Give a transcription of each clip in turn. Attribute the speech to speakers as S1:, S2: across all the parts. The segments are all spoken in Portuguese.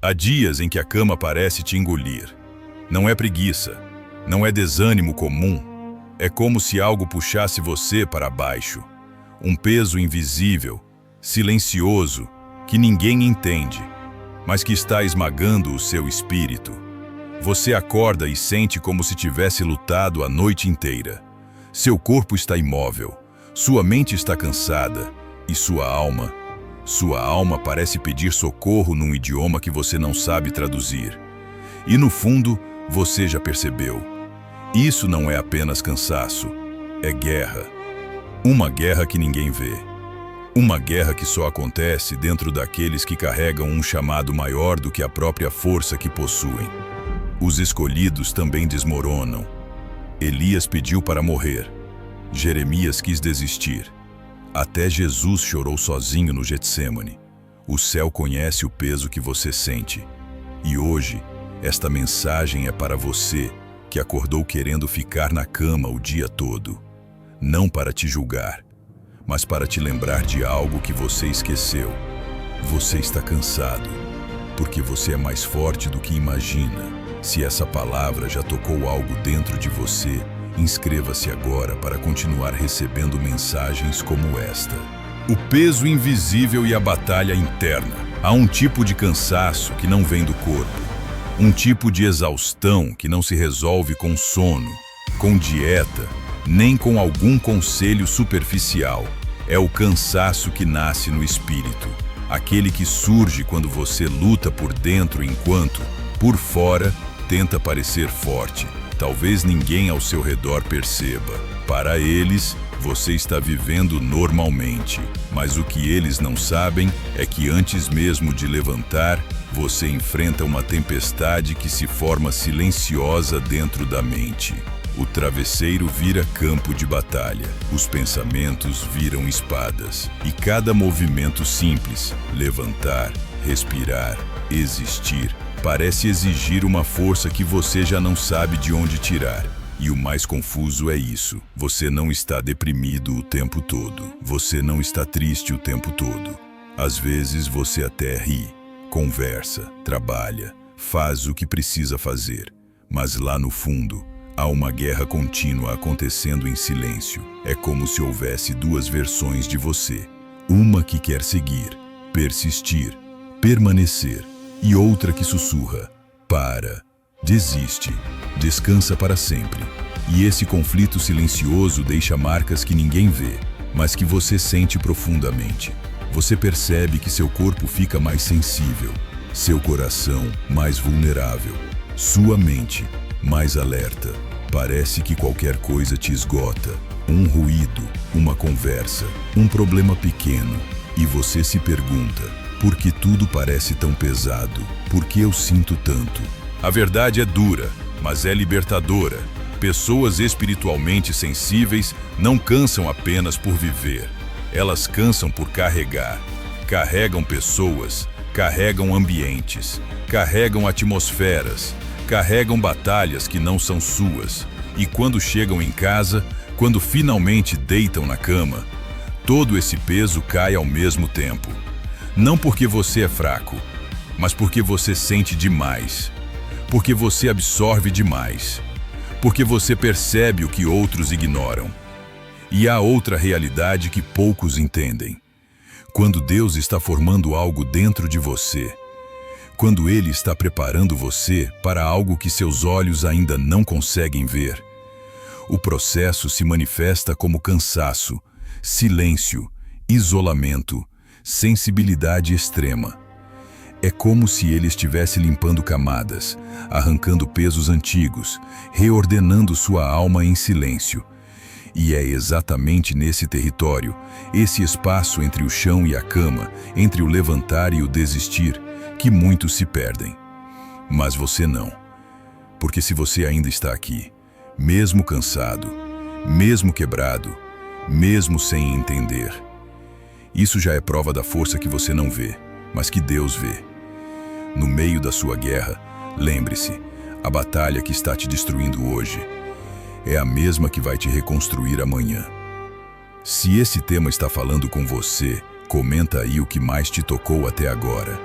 S1: Há dias em que a cama parece te engolir. Não é preguiça, não é desânimo comum. É como se algo puxasse você para baixo. Um peso invisível, silencioso, que ninguém entende, mas que está esmagando o seu espírito. Você acorda e sente como se tivesse lutado a noite inteira. Seu corpo está imóvel, sua mente está cansada e sua alma parece pedir socorro num idioma que você não sabe traduzir. E no fundo, você já percebeu. Isso não é apenas cansaço, é guerra. Uma guerra que ninguém vê. Uma guerra que só acontece dentro daqueles que carregam um chamado maior do que a própria força que possuem. Os escolhidos também desmoronam. Elias pediu para morrer. Jeremias quis desistir. Até Jesus chorou sozinho no Getsêmani. O céu conhece o peso que você sente. E hoje, esta mensagem é para você que acordou querendo ficar na cama o dia todo. Não para te julgar, mas para te lembrar de algo que você esqueceu. Você está cansado, porque você é mais forte do que imagina. Se essa palavra já tocou algo dentro de você, inscreva-se agora para continuar recebendo mensagens como esta. O peso invisível e a batalha interna. Há um tipo de cansaço que não vem do corpo. Um tipo de exaustão que não se resolve com sono, com dieta, nem com algum conselho superficial. É o cansaço que nasce no espírito. Aquele que surge quando você luta por dentro enquanto, por fora, tenta parecer forte. Talvez ninguém ao seu redor perceba. Para eles, você está vivendo normalmente. Mas o que eles não sabem é que antes mesmo de levantar, você enfrenta uma tempestade que se forma silenciosa dentro da mente. O travesseiro vira campo de batalha. Os pensamentos viram espadas. E cada movimento simples, levantar, respirar, existir, parece exigir uma força que você já não sabe de onde tirar. E o mais confuso é isso. Você não está deprimido o tempo todo. Você não está triste o tempo todo. Às vezes você até ri, conversa, trabalha, faz o que precisa fazer. Mas lá no fundo, há uma guerra contínua acontecendo em silêncio. É como se houvesse duas versões de você. Uma que quer seguir, persistir, permanecer. E outra que sussurra: para, desiste, descansa para sempre. E esse conflito silencioso deixa marcas que ninguém vê, mas que você sente profundamente. Você percebe que seu corpo fica mais sensível, seu coração mais vulnerável, sua mente mais alerta. Parece que qualquer coisa te esgota. Um ruído, uma conversa, um problema pequeno. E você se pergunta: por que tudo parece tão pesado? Por que eu sinto tanto? A verdade é dura, mas é libertadora. Pessoas espiritualmente sensíveis não cansam apenas por viver. Elas cansam por carregar. Carregam pessoas, carregam ambientes, carregam atmosferas, carregam batalhas que não são suas. E quando chegam em casa, quando finalmente deitam na cama, todo esse peso cai ao mesmo tempo. Não porque você é fraco, mas porque você sente demais. Porque você absorve demais. Porque você percebe o que outros ignoram. E há outra realidade que poucos entendem. Quando Deus está formando algo dentro de você, quando Ele está preparando você para algo que seus olhos ainda não conseguem ver, o processo se manifesta como cansaço, silêncio, isolamento, sensibilidade extrema. É como se Ele estivesse limpando camadas, arrancando pesos antigos, reordenando sua alma em silêncio. E é exatamente nesse território, esse espaço entre o chão e a cama, entre o levantar e o desistir, que muitos se perdem. Mas você não. Porque se você ainda está aqui, mesmo cansado, mesmo quebrado, mesmo sem entender, isso já é prova da força que você não vê, mas que Deus vê. No meio da sua guerra, lembre-se, a batalha que está te destruindo hoje é a mesma que vai te reconstruir amanhã. Se esse tema está falando com você, comenta aí o que mais te tocou até agora.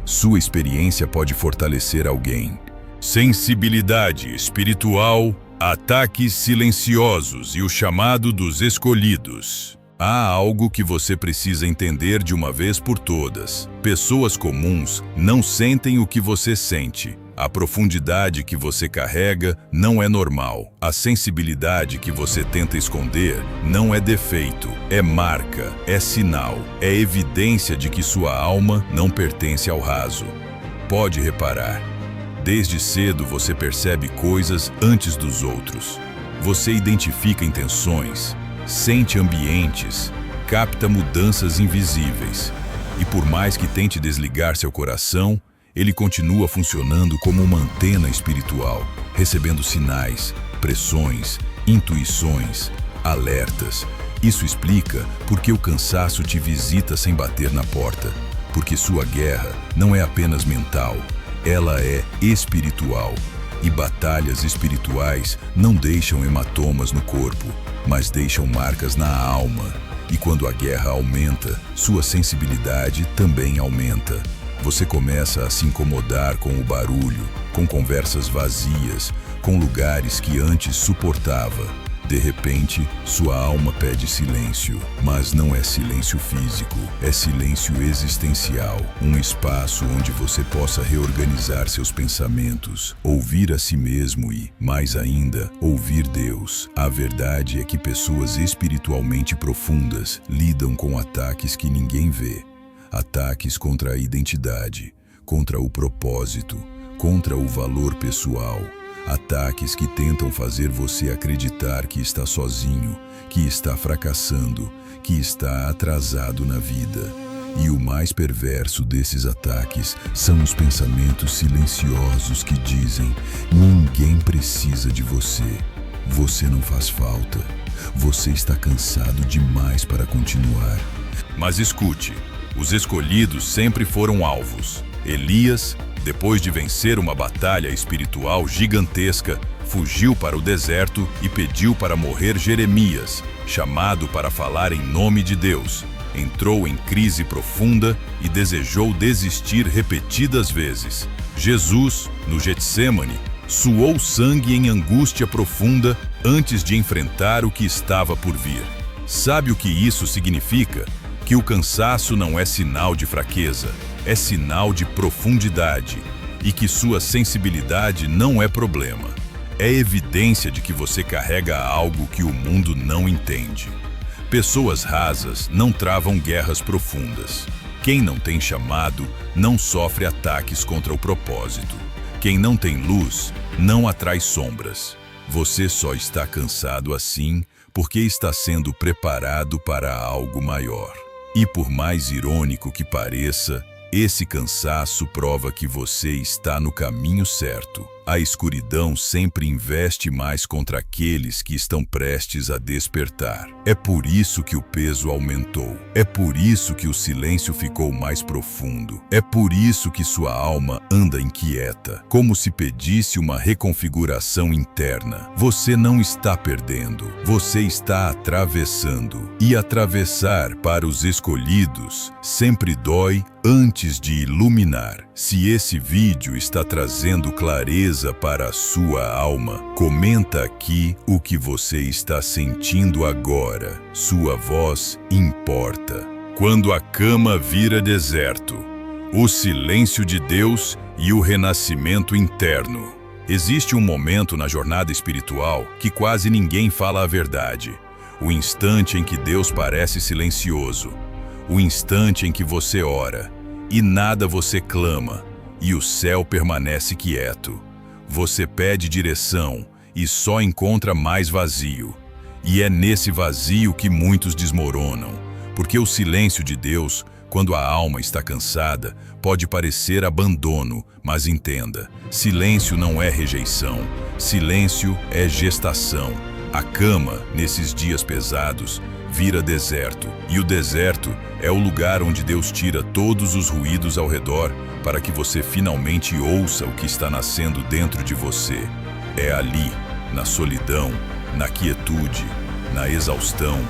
S1: sua experiência pode fortalecer alguém. Sensibilidade espiritual, ataques silenciosos e o chamado dos escolhidos. Há algo que você precisa entender de uma vez por todas. Pessoas comuns não sentem o que você sente. A profundidade que você carrega não é normal. A sensibilidade que você tenta esconder não é defeito, é marca, é sinal, é evidência de que sua alma não pertence ao raso. Pode reparar. Desde cedo você percebe coisas antes dos outros. Você identifica intenções, sente ambientes, capta mudanças invisíveis. E por mais que tente desligar seu coração, ele continua funcionando como uma antena espiritual, recebendo sinais, pressões, intuições, alertas. Isso explica por que o cansaço te visita sem bater na porta. Porque sua guerra não é apenas mental, ela é espiritual. E batalhas espirituais não deixam hematomas no corpo, mas deixam marcas na alma. E quando a guerra aumenta, sua sensibilidade também aumenta. Você começa a se incomodar com o barulho, com conversas vazias, com lugares que antes suportava. De repente, sua alma pede silêncio, mas não é silêncio físico, é silêncio existencial, um espaço onde você possa reorganizar seus pensamentos, ouvir a si mesmo e, mais ainda, ouvir Deus. A verdade é que pessoas espiritualmente profundas lidam com ataques que ninguém vê. Ataques contra a identidade, contra o propósito, contra o valor pessoal. Ataques que tentam fazer você acreditar que está sozinho, que está fracassando, que está atrasado na vida. E o mais perverso desses ataques são os pensamentos silenciosos que dizem: ninguém precisa de você. Você não faz falta. Você está cansado demais para continuar. Mas escute, os escolhidos sempre foram alvos. Elias, depois de vencer uma batalha espiritual gigantesca, fugiu para o deserto e pediu para morrer Jeremias, chamado para falar em nome de Deus. Entrou em crise profunda e desejou desistir repetidas vezes. Jesus, no Getsêmani, suou sangue em angústia profunda antes de enfrentar o que estava por vir. Sabe o que isso significa? Que o cansaço não é sinal de fraqueza, é sinal de profundidade, e que sua sensibilidade não é problema. É evidência de que você carrega algo que o mundo não entende. Pessoas rasas não travam guerras profundas. Quem não tem chamado não sofre ataques contra o propósito. Quem não tem luz não atrai sombras. Você só está cansado assim porque está sendo preparado para algo maior. E por mais irônico que pareça, esse cansaço prova que você está no caminho certo. A escuridão sempre investe mais contra aqueles que estão prestes a despertar. É por isso que o peso aumentou. É por isso que o silêncio ficou mais profundo. É por isso que sua alma anda inquieta, como se pedisse uma reconfiguração interna. Você não está perdendo, você está atravessando. E atravessar para os escolhidos sempre dói antes de iluminar. Se esse vídeo está trazendo clareza para a sua alma, comenta aqui o que você está sentindo agora. Sua voz importa. Quando a cama vira deserto, o silêncio de Deus e o renascimento interno. Existe um momento na jornada espiritual que quase ninguém fala a verdade. O instante em que Deus parece silencioso. O instante em que você ora e nada você clama, e o céu permanece quieto. Você pede direção e só encontra mais vazio. E é nesse vazio que muitos desmoronam, porque o silêncio de Deus, quando a alma está cansada, pode parecer abandono, mas entenda, silêncio não é rejeição, silêncio é gestação. A cama, nesses dias pesados, vira deserto, e o deserto é o lugar onde Deus tira todos os ruídos ao redor para que você finalmente ouça o que está nascendo dentro de você. É ali, na solidão, na quietude, na exaustão,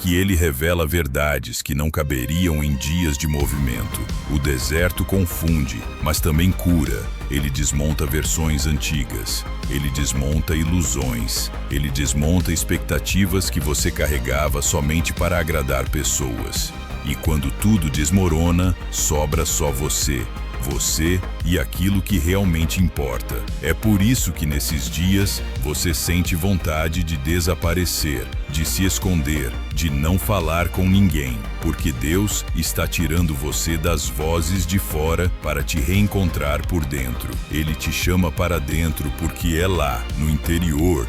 S1: que ele revela verdades que não caberiam em dias de movimento. O deserto confunde, mas também cura. Ele desmonta versões antigas. Ele desmonta ilusões. Ele desmonta expectativas que você carregava somente para agradar pessoas. E quando tudo desmorona, sobra só você. Você e aquilo que realmente importa. É por isso que nesses dias você sente vontade de desaparecer, de se esconder, de não falar com ninguém, porque Deus está tirando você das vozes de fora para te reencontrar por dentro. Ele te chama para dentro porque é lá, no interior,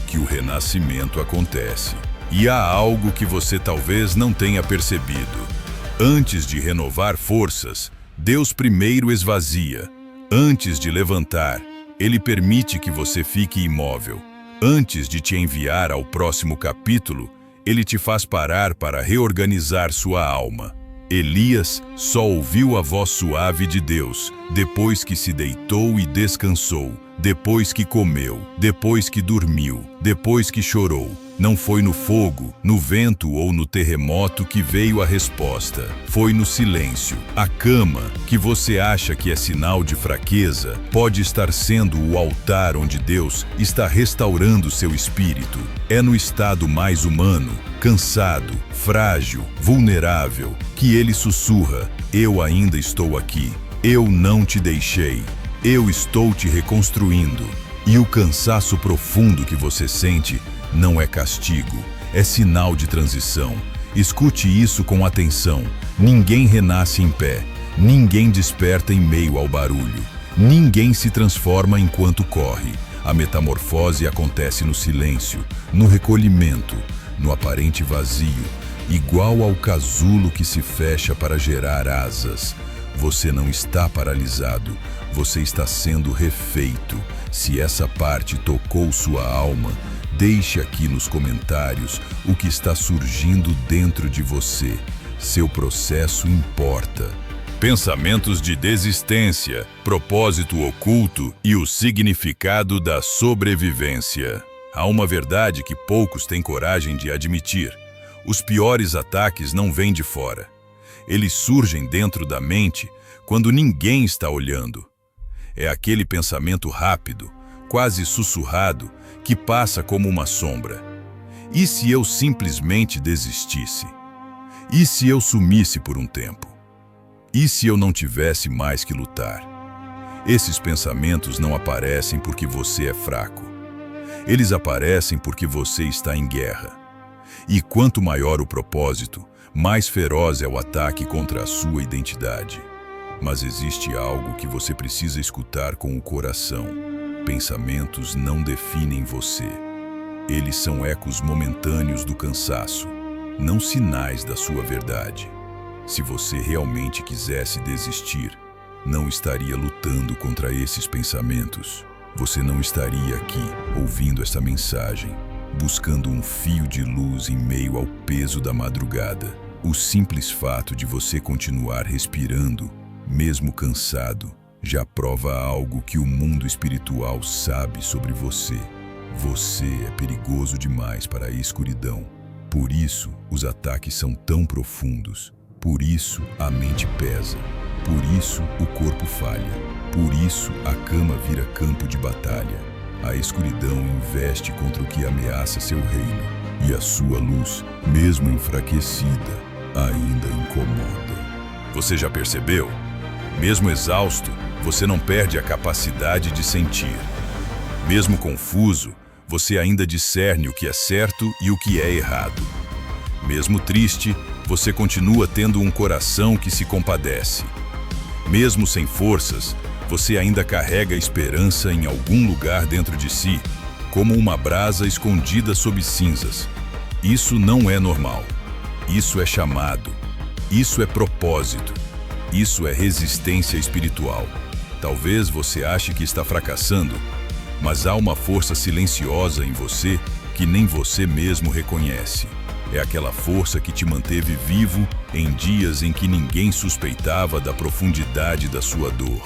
S1: que o renascimento acontece. E há algo que você talvez não tenha percebido. Antes de renovar forças, Deus primeiro esvazia. Antes de levantar, Ele permite que você fique imóvel. Antes de te enviar ao próximo capítulo, Ele te faz parar para reorganizar sua alma. Elias só ouviu a voz suave de Deus depois que se deitou e descansou, depois que comeu, depois que dormiu, depois que chorou. Não foi no fogo, no vento ou no terremoto que veio a resposta. Foi no silêncio. A cama, que você acha que é sinal de fraqueza, pode estar sendo o altar onde Deus está restaurando seu espírito. É no estado mais humano, cansado, frágil, vulnerável, que Ele sussurra: eu ainda estou aqui. Eu não te deixei. Eu estou te reconstruindo. E o cansaço profundo que você sente não é castigo, é sinal de transição. Escute isso com atenção. Ninguém renasce em pé. Ninguém desperta em meio ao barulho. Ninguém se transforma enquanto corre. A metamorfose acontece no silêncio, no recolhimento, no aparente vazio, igual ao casulo que se fecha para gerar asas. Você não está paralisado, você está sendo refeito. Se essa parte tocou sua alma, deixe aqui nos comentários o que está surgindo dentro de você. Seu processo importa. Pensamentos de desistência, propósito oculto e o significado da sobrevivência. Há uma verdade que poucos têm coragem de admitir. Os piores ataques não vêm de fora. Eles surgem dentro da mente quando ninguém está olhando. É aquele pensamento rápido, quase sussurrado, que passa como uma sombra. E se eu simplesmente desistisse? E se eu sumisse por um tempo? E se eu não tivesse mais que lutar? Esses pensamentos não aparecem porque você é fraco. Eles aparecem porque você está em guerra. E quanto maior o propósito, mais feroz é o ataque contra a sua identidade. Mas existe algo que você precisa escutar com o coração. Pensamentos não definem você. Eles são ecos momentâneos do cansaço, não sinais da sua verdade. Se você realmente quisesse desistir, não estaria lutando contra esses pensamentos. Você não estaria aqui, ouvindo esta mensagem, buscando um fio de luz em meio ao peso da madrugada. O simples fato de você continuar respirando, mesmo cansado, já prova algo que o mundo espiritual sabe sobre você. Você é perigoso demais para a escuridão. Por isso, os ataques são tão profundos. Por isso, a mente pesa. Por isso, o corpo falha. Por isso, a cama vira campo de batalha. A escuridão investe contra o que ameaça seu reino. E a sua luz, mesmo enfraquecida, ainda incomoda. Você já percebeu? Mesmo exausto, você não perde a capacidade de sentir. Mesmo confuso, você ainda discerne o que é certo e o que é errado. Mesmo triste, você continua tendo um coração que se compadece. Mesmo sem forças, você ainda carrega esperança em algum lugar dentro de si, como uma brasa escondida sob cinzas. Isso não é normal. Isso é chamado. Isso é propósito. Isso é resistência espiritual. Talvez você ache que está fracassando, mas há uma força silenciosa em você que nem você mesmo reconhece. É aquela força que te manteve vivo em dias em que ninguém suspeitava da profundidade da sua dor.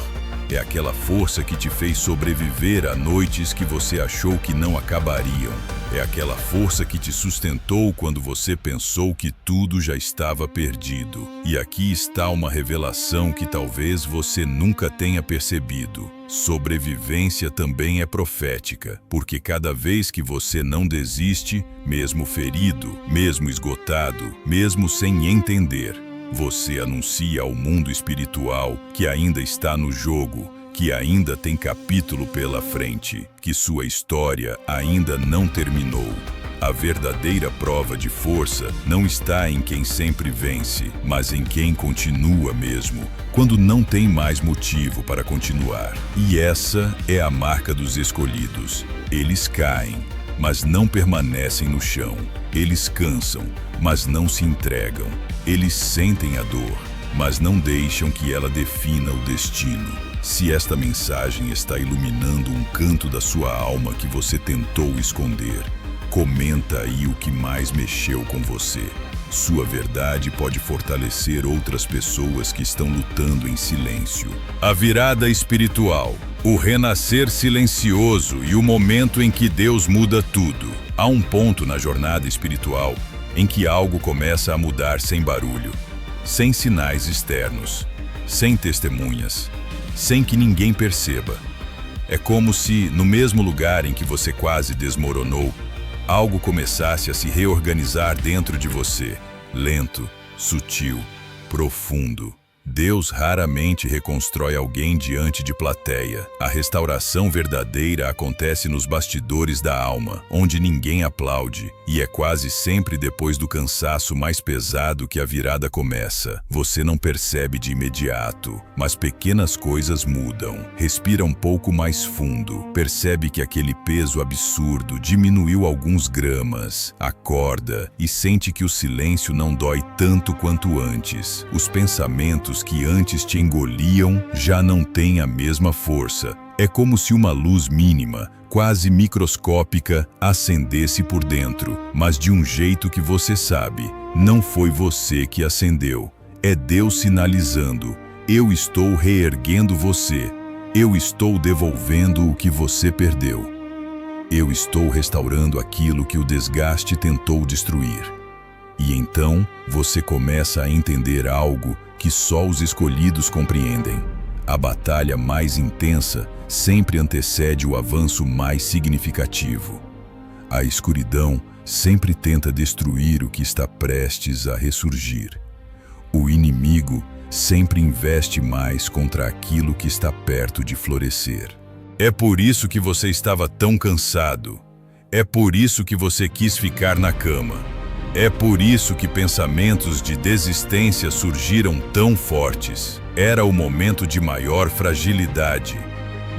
S1: É aquela força que te fez sobreviver a noites que você achou que não acabariam. É aquela força que te sustentou quando você pensou que tudo já estava perdido. E aqui está uma revelação que talvez você nunca tenha percebido. Sobrevivência também é profética, porque cada vez que você não desiste, mesmo ferido, mesmo esgotado, mesmo sem entender, você anuncia ao mundo espiritual que ainda está no jogo, que ainda tem capítulo pela frente, que sua história ainda não terminou. A verdadeira prova de força não está em quem sempre vence, mas em quem continua mesmo, quando não tem mais motivo para continuar. E essa é a marca dos escolhidos. Eles caem, mas não permanecem no chão. Eles cansam, mas não se entregam. Eles sentem a dor, mas não deixam que ela defina o destino. Se esta mensagem está iluminando um canto da sua alma que você tentou esconder, comenta aí o que mais mexeu com você. Sua verdade pode fortalecer outras pessoas que estão lutando em silêncio. A virada espiritual, o renascer silencioso e o momento em que Deus muda tudo. Há um ponto na jornada espiritual em que algo começa a mudar sem barulho, sem sinais externos, sem testemunhas, sem que ninguém perceba. É como se, no mesmo lugar em que você quase desmoronou, algo começasse a se reorganizar dentro de você, lento, sutil, profundo. Deus raramente reconstrói alguém diante de plateia. A restauração verdadeira acontece nos bastidores da alma, onde ninguém aplaude, e é quase sempre depois do cansaço mais pesado que a virada começa. Você não percebe de imediato, mas pequenas coisas mudam. Respira um pouco mais fundo, percebe que aquele peso absurdo diminuiu alguns gramas, acorda e sente que o silêncio não dói tanto quanto antes. Os pensamentos que antes te engoliam já não têm a mesma força. É como se uma luz mínima, quase microscópica, acendesse por dentro, mas de um jeito que você sabe, não foi você que acendeu. É Deus sinalizando: eu estou reerguendo você. Eu estou devolvendo o que você perdeu. Eu estou restaurando aquilo que o desgaste tentou destruir. E então, você começa a entender algo que só os escolhidos compreendem. A batalha mais intensa sempre antecede o avanço mais significativo. A escuridão sempre tenta destruir o que está prestes a ressurgir. O inimigo sempre investe mais contra aquilo que está perto de florescer. É por isso que você estava tão cansado. É por isso que você quis ficar na cama. É por isso que pensamentos de desistência surgiram tão fortes. Era o momento de maior fragilidade,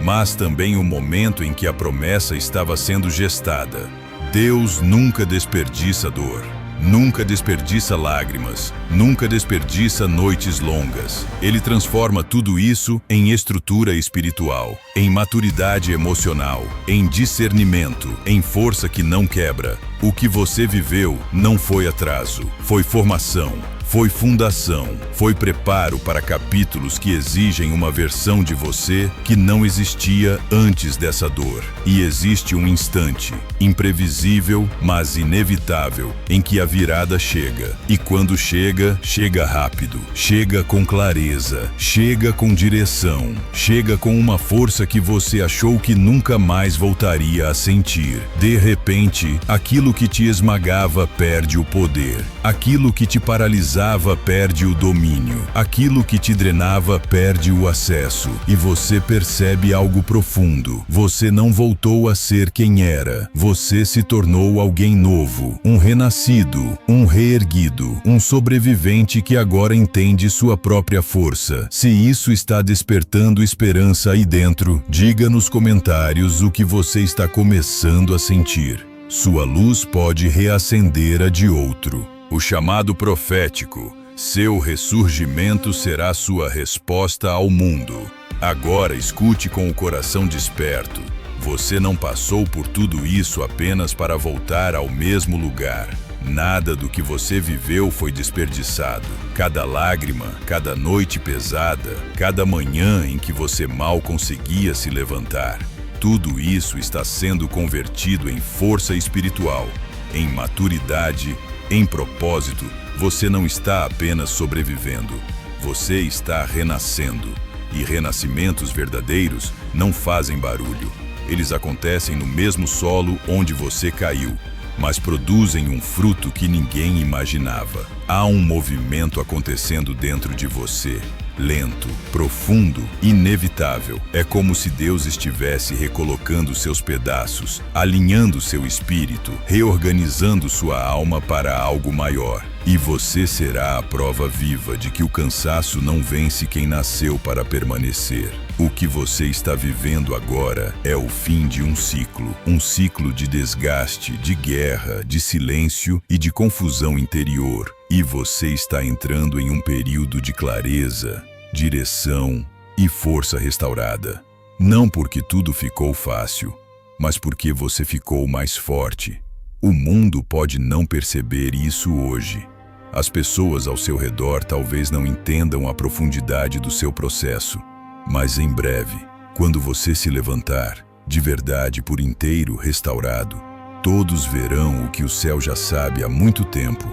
S1: mas também o momento em que a promessa estava sendo gestada. Deus nunca desperdiça dor, nunca desperdiça lágrimas, nunca desperdiça noites longas. Ele transforma tudo isso em estrutura espiritual, em maturidade emocional, em discernimento, em força que não quebra. O que você viveu não foi atraso, foi formação, foi fundação, foi preparo para capítulos que exigem uma versão de você que não existia antes dessa dor. E existe um instante, imprevisível, mas inevitável, em que a virada chega. E quando chega, chega rápido, chega com clareza, chega com direção, chega com uma força que você achou que nunca mais voltaria a sentir. De repente, aquilo que te esmagava perde o poder, aquilo que te paralisava perde o domínio, aquilo que te drenava perde o acesso, e você percebe algo profundo. Você não voltou a ser quem era, você se tornou alguém novo, um renascido, um reerguido, um sobrevivente que agora entende sua própria força. Se isso está despertando esperança aí dentro, diga nos comentários o que você está começando a sentir. Sua luz pode reacender a de outro. O chamado profético, seu ressurgimento será sua resposta ao mundo. Agora escute com o coração desperto. Você não passou por tudo isso apenas para voltar ao mesmo lugar. Nada do que você viveu foi desperdiçado. Cada lágrima, cada noite pesada, cada manhã em que você mal conseguia se levantar. Tudo isso está sendo convertido em força espiritual, em maturidade, em propósito. Você não está apenas sobrevivendo, você está renascendo. E renascimentos verdadeiros não fazem barulho. Eles acontecem no mesmo solo onde você caiu, mas produzem um fruto que ninguém imaginava. Há um movimento acontecendo dentro de você, lento, profundo, inevitável. É como se Deus estivesse recolocando seus pedaços, alinhando seu espírito, reorganizando sua alma para algo maior. E você será a prova viva de que o cansaço não vence quem nasceu para permanecer. O que você está vivendo agora é o fim de um ciclo de desgaste, de guerra, de silêncio e de confusão interior. E você está entrando em um período de clareza, direção e força restaurada. Não porque tudo ficou fácil, mas porque você ficou mais forte. O mundo pode não perceber isso hoje. As pessoas ao seu redor talvez não entendam a profundidade do seu processo, mas em breve, quando você se levantar, de verdade por inteiro restaurado, todos verão o que o céu já sabe há muito tempo.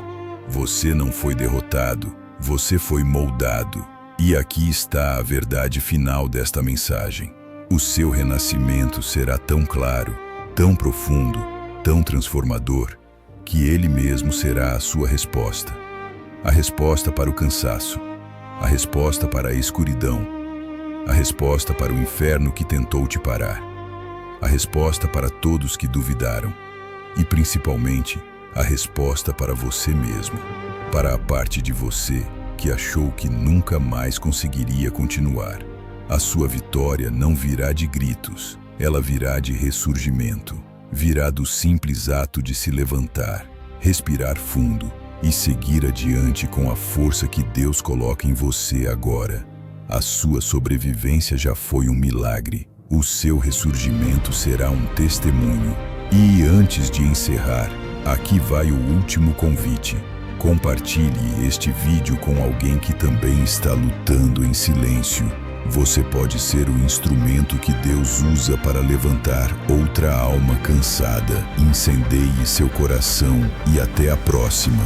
S1: Você não foi derrotado, você foi moldado. E aqui está a verdade final desta mensagem. O seu renascimento será tão claro, tão profundo, tão transformador, que ele mesmo será a sua resposta. A resposta para o cansaço, a resposta para a escuridão, a resposta para o inferno que tentou te parar, a resposta para todos que duvidaram e, principalmente, a resposta para você mesmo, para a parte de você que achou que nunca mais conseguiria continuar. A sua vitória não virá de gritos, ela virá de ressurgimento, virá do simples ato de se levantar, respirar fundo e seguir adiante com a força que Deus coloca em você agora. A sua sobrevivência já foi um milagre. O seu ressurgimento será um testemunho. E antes de encerrar, aqui vai o último convite. Compartilhe este vídeo com alguém que também está lutando em silêncio. Você pode ser o instrumento que Deus usa para levantar outra alma cansada. Incendeie seu coração e até a próxima.